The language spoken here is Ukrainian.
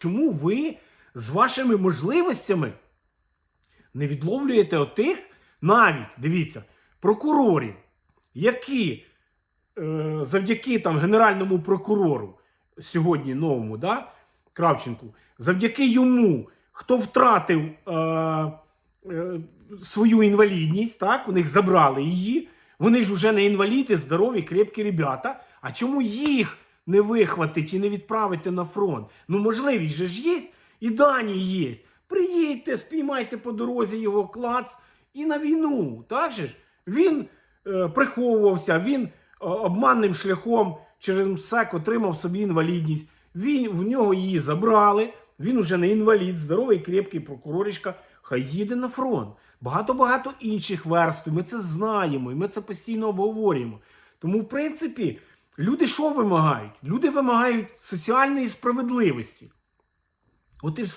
Чому ви з вашими можливостями не відловлюєте отих, навіть, дивіться, прокурорів, які завдяки там Генеральному прокурору сьогодні новому, да, Кравченку, завдяки йому, хто втратив свою інвалідність, так, у них забрали її, вони ж вже не інваліди, здорові, крепкі ребята, а чому їх не вихватити і не відправити на фронт? Ну, можливість же ж є, і дані є. Приїдьте, спіймайте по дорозі його, клац, і на війну. Так же ж? Він приховувався, він обманним шляхом через МСЕК отримав собі інвалідність. В нього її забрали, він уже не інвалід, здоровий, крепкий прокуроришка, хай їде на фронт. Багато-багато інших верств, ми це знаємо, і ми це постійно обговорюємо. Тому, в принципі, люди що вимагають? Люди вимагають соціальної справедливості. От і все.